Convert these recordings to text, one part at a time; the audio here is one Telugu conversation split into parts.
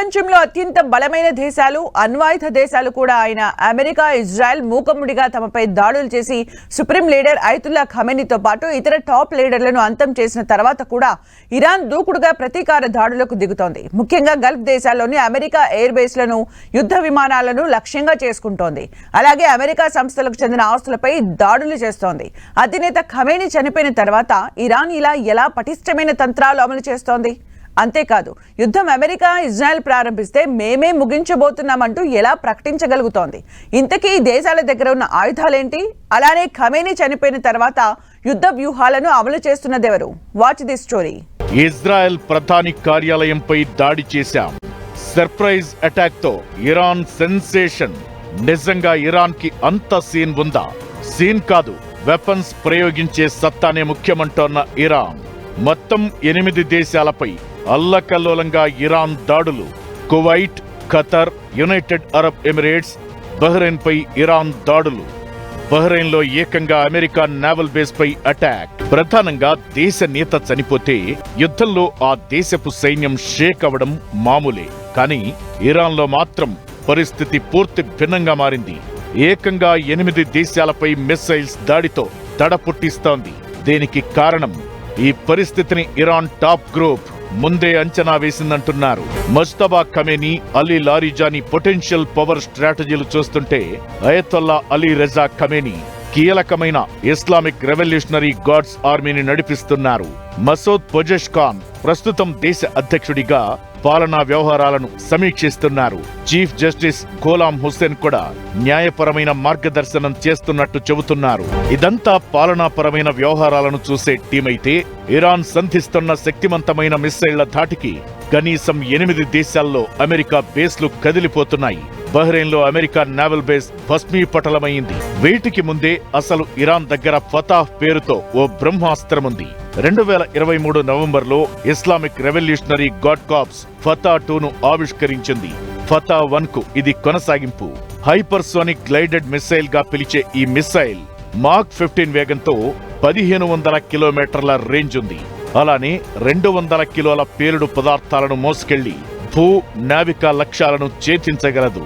ప్రపంచంలో అత్యంత బలమైన దేశాలు, అణ్వాయుధ దేశాలు కూడా అయిన అమెరికా, ఇజ్రాయెల్ మూకమ్ముడిగా తమపై దాడులు చేసి సుప్రీం లీడర్ అయతుల్లా ఖమేనీతో పాటు ఇతర టాప్ లీడర్లను అంతం చేసిన తర్వాత కూడా ఇరాన్ దూకుడుగా ప్రతీకార దాడులకు దిగుతోంది. ముఖ్యంగా గల్ఫ్ దేశాల్లోని అమెరికా ఎయిర్ బేస్లను, యుద్ధ విమానాలను లక్ష్యంగా చేసుకుంటోంది. అలాగే అమెరికా సంస్థలకు చెందిన ఆస్తులపై దాడులు చేస్తోంది. అధినేత ఖమేనీ చనిపోయిన తర్వాత ఇరాన్ ఎలా పటిష్టమైన తంత్రాలు అమలు చేస్తోంది? అంతేకాదు, యుద్ధం అమెరికా, ఇజ్రాయెల్ ప్రారంభిస్తే మేమే ముగించబోతున్నామంటూ ఎలా ప్రకటించగలుగుతోంది? ఇంతకీ ఈ దేశాల దగ్గర ఉన్న ఆయుధాలేంటి? అలానే ఖమేనీ చనిపోయిన తర్వాత యుద్ధ వ్యూహాలను అమలు చేస్తున్నదెవరు? Watch the story. ఇజ్రాయెల్ ప్రధాని కార్యాలయంపై దాడి చేశాం. సర్ప్రైజ్ అటాక్ తో ఇరాన్ సెన్సేషన్. నిజంగా ఇరాన్ కి అంత సీన్ ఉందా? సీన్ కాదు, వెపన్స్ ప్రయోగించే సత్తానే ముఖ్యమంటోన్న ఇరాన్ మొత్తం 8 దేశాలపై అల్లకల్లోలంగా ఇరాన్ దాడులు. Kuwait, Qatar, United Arab Emirates, Bahrain పై ఇరాన్ దాడులు. బహ్రెయిన్ లో ఏకంగా అమెరికా నేవల్ బేస్ పై అటాక్. ప్రధానంగా దేశ నేత చనిపోతే యుద్ధంలో ఆ దేశపు సైన్యం షేక్ అవ్వడం మామూలే. కానీ ఇరాన్ లో మాత్రం పరిస్థితి పూర్తి భిన్నంగా మారింది. ఏకంగా 8 దేశాలపై మిస్సైల్స్ దాడితో దడ పుట్టిస్తోంది. దీనికి కారణం ఈ పరిస్థితిని ఇరాన్ టాప్ గ్రూప్ ముందే అంచనా వేసిందంటున్నారు. Mojtaba Khamenei, Ali Larijani potential power స్ట్రాటజీలు చూస్తుంటే అయతొల్లా అలీ రజా ఖమేనీ కీలకమైన ఇస్లామిక్ రెవల్యూషనరీ గార్డ్స్ ఆర్మీని నడిపిస్తున్నారు. మసూద్ పొజెష్ఖాన్ ప్రస్తుతం దేశ అధ్యక్షుడిగా పాలనా వ్యవహారాలను సమీక్షిస్తున్నారు. చీఫ్ జస్టిస్ గోలాం హుస్సేన్ కూడా న్యాయపరమైన మార్గదర్శనం చేస్తున్నట్టు చెబుతున్నారు. ఇదంతా పాలనాపరమైన వ్యవహారాలను చూసే టీమైతే ఇరాన్ సంధిస్తున్న శక్తివంతమైన మిస్సైళ్ల ధాటికి కనీసం 8 దేశాల్లో అమెరికా బేస్లు కదిలిపోతున్నాయి. బహ్రెయిన్ లో అమెరికా నేవల్ బేస్ భస్మీపటలమైంది. వీటికి ముందే అసలు ఇరాన్ దగ్గర ఫతాహ్ పేరుతో ఓ బ్రహ్మాస్త్రముంది. 2023 నవంబర్లో Islamic Revolutionary Guard Corps Fattah 2ను ఆవిష్కరించింది. ఫతా 1కు ఇది కొనసాగింపు. హైపర్సోనిక్ గ్లైడెడ్ మిస్సైల్ గా పిలిచే ఈ మిస్సైల్ మాక్ 15 వేగంతో 1500 కిలోమీటర్ల రేంజ్ ఉంది. అలానే 200 కిలోల పేలుడు పదార్థాలను మోసుకెళ్లి భూ, నావికా లక్ష్యాలను ఛేదించగలదు.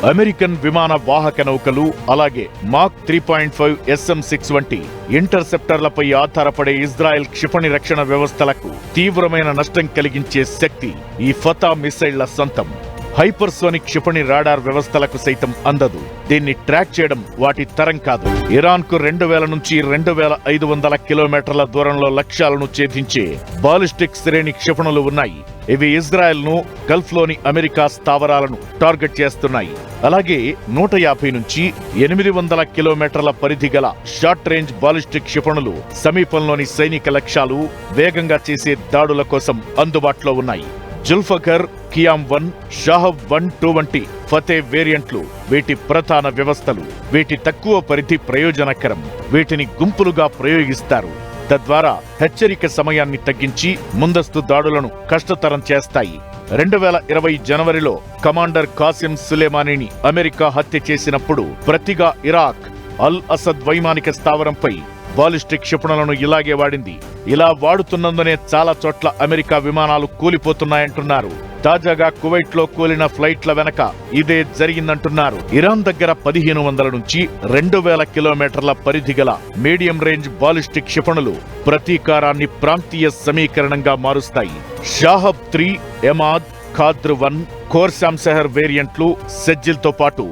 అమెరికన్ విమాన వాహక నౌకలు, అలాగే మాక్ 3.5 SM-6 వంటి ఇంటర్సెప్టర్లపై ఆధారపడే ఇజ్రాయెల్ క్షిపణి రక్షణ వ్యవస్థలకు తీవ్రమైన నష్టం కలిగించే శక్తి ఈ ఫతా మిసైళ్ల సొంతం. హైపర్సోనిక్ క్షిపణి రాడార్ వ్యవస్థలకు సైతం అందదు. దీన్ని ట్రాక్ చేయడం వాటి తరం కాదు. ఇరాన్ కు 2000 నుంచి 2500 కిలోమీటర్ల దూరంలో లక్ష్యాలను ఛేదించే బాలిస్టిక్ శ్రేణి క్షిపణులు ఉన్నాయి. ఇవి ఇజ్రాయెల్ ను, గల్ఫ్ లోని అమెరికా స్థావరాలను టార్గెట్ చేస్తున్నాయి. అలాగే 150 నుంచి 800 కిలోమీటర్ల పరిధి గల షార్ట్ రేంజ్ బాలిస్టిక్ క్షిపణులు సమీపంలోని సైనిక లక్ష్యాలు, వేగంగా చేసే దాడుల కోసం అందుబాటులో ఉన్నాయి. జుల్ఫకర్, కియామ్ 1, షాహబ్ 1-2 వంటి ఫతే వేరియంట్లు వీటి ప్రధాన వ్యవస్థలు. వీటి తక్కువ పరిధి ప్రయోజనకరం. వీటిని గుంపులుగా ప్రయోగిస్తారు. తద్వారా హెచ్చరిక సమయాన్ని తగ్గించి ముందస్తు దాడులను కష్టతరం చేస్తాయి. 2020 జనవరిలో కమాండర్ కాసిం సులేమానీని అమెరికా హత్య చేసినప్పుడు ప్రతిగా ఇరాక్ అల్ అసద్ వైమానిక స్థావరంపై బాలిస్టిక్ క్షిపణులను ఇలాగే వాడింది. ఇలా వాడుతున్నందునే చాలా చోట్ల అమెరికా విమానాలు కూలిపోతున్నాయంటున్నారు. తాజాగా కువైట్ లో కూలిన ఫ్లైట్ల వెనక ఇదే జరిగిందంటున్నారు. ఇరాన్ దగ్గర 1500 నుంచి 2000 కిలోమీటర్ల పరిధి గల మీడియం రేంజ్ బాలిస్టిక్ క్షిపణులు ప్రతీకారాన్ని ప్రాంతీయ సమీకరణంగా మారుస్తాయి. షాహబ్ 3, ఎమాద్, ఖాద్ర్ 1, ఖోర్సాంసెహర్ వేరియంట్లు, సెజ్జిల్తో పాటు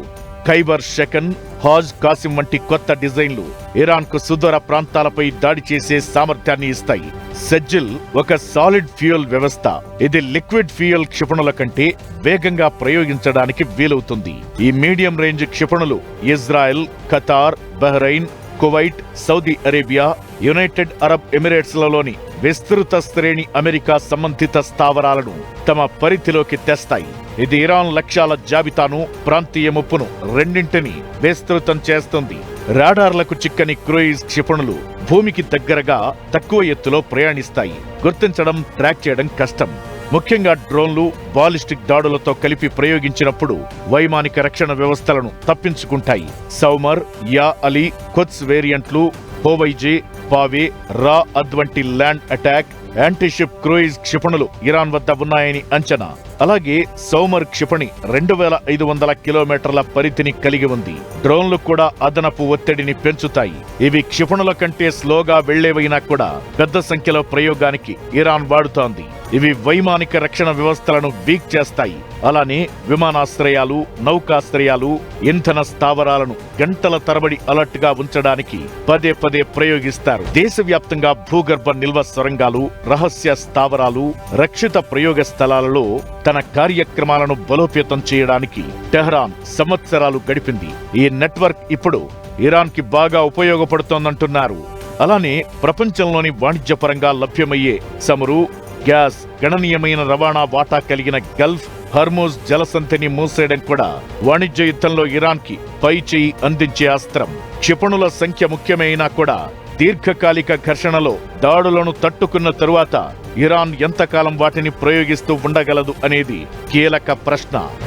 ఖైబర్ షెకన్, హాజ్ కాసిం వంటి కొత్త డిజైన్లు ఇరాన్ కు సుదూర ప్రాంతాలపై దాడి చేసే సామర్థ్యాన్ని ఇస్తాయి. సెజ్జిల్ ఒక సాలిడ్ ఫ్యూయల్ వ్యవస్థ. ఇది లిక్విడ్ ఫ్యూయల్ క్షిపణుల కంటే వేగంగా ప్రయోగించడానికి వీలవుతుంది. ఈ మీడియం రేంజ్ క్షిపణులు Israel, Qatar, Bahrain, Kuwait, Saudi Arabia, United Arab Emirates లలోని విస్తృత శ్రేణి అమెరికా సంబంధిత స్థావరాలను తమ పరిధిలోకి తెస్తాయి. ఇది ఇరాన్ లక్ష్యాల జాబితాను, ప్రాంతీయ ముప్పును రెండింటినీ విస్తృతం చేస్తుంది. రాడార్లకు చిక్కని క్రూయిజ్ క్షిపణులు భూమికి దగ్గరగా తక్కువ ఎత్తులో ప్రయాణిస్తాయి. గుర్తించడం, ట్రాక్ చేయడం కష్టం. ముఖ్యంగా డ్రోన్లు, బాలిస్టిక్ దాడులతో కలిపి ప్రయోగించినప్పుడు వైమానిక రక్షణ వ్యవస్థలను తప్పించుకుంటాయి. సౌమర్, యా అలీ, ఖుద్స్ వేరియంట్లు, హోవైజే, పావే, రా అద్ వంటి ల్యాండ్ అటాక్, యాంటీషిప్ క్రూయిజ్ క్షిపణులు ఇరాన్ వద్ద ఉన్నాయని అంచనా. అలాగే సౌమర్ క్షిపణి 2500 కిలోమీటర్ల పరిధిని కలిగి ఉంది. డ్రోన్లు కూడా అదనపు ఒత్తిడిని పెంచుతాయి. ఇవి క్షిపణుల కంటే స్లోగా వెళ్లేవైనా కూడా పెద్ద సంఖ్యలో ప్రయోగానికి ఇరాన్ వాడుతోంది. ఇవి వైమానిక రక్షణ వ్యవస్థలను వీక్ చేస్తాయి. అలానే విమానాశ్రయాలు, నౌకాశ్రయాలు, ఇంధన స్థావరాలను గంటల తరబడి అలర్ట్ గా ఉంచడానికి పదే పదే ప్రయోగిస్తారు. దేశవ్యాప్తంగా భూగర్భ నిల్వ సొరంగాలు, రహస్య స్థావరాలు, రక్షిత ప్రయోగ స్థలాలలో తన కార్యక్రమాలను బలోపేతం చేయడానికి టెహ్రాన్ సంవత్సరాలు గడిపింది. ఈ నెట్వర్క్ ఇప్పుడు ఇరాన్ కి బాగా ఉపయోగపడుతోందంటున్నారు. అలానే ప్రపంచంలోని వాణిజ్యపరంగా లభ్యమయ్యే చమురు, గ్యాస్, గణనీయమైన రవాణా వాటా కలిగిన గల్ఫ్, హర్మూజ్ జలసంధిని మూసేయడం కూడా వాణిజ్య యుద్ధంలో ఇరాన్ కి పై చేయి అందించే అస్త్రం. క్షిపణుల సంఖ్య ముఖ్యమైనా కూడా దీర్ఘకాలిక ఘర్షణలో దాడులను తట్టుకున్న తరువాత ఇరాన్ ఎంతకాలం వాటిని ప్రయోగిస్తూ ఉండగలదు అనేది కీలక ప్రశ్న.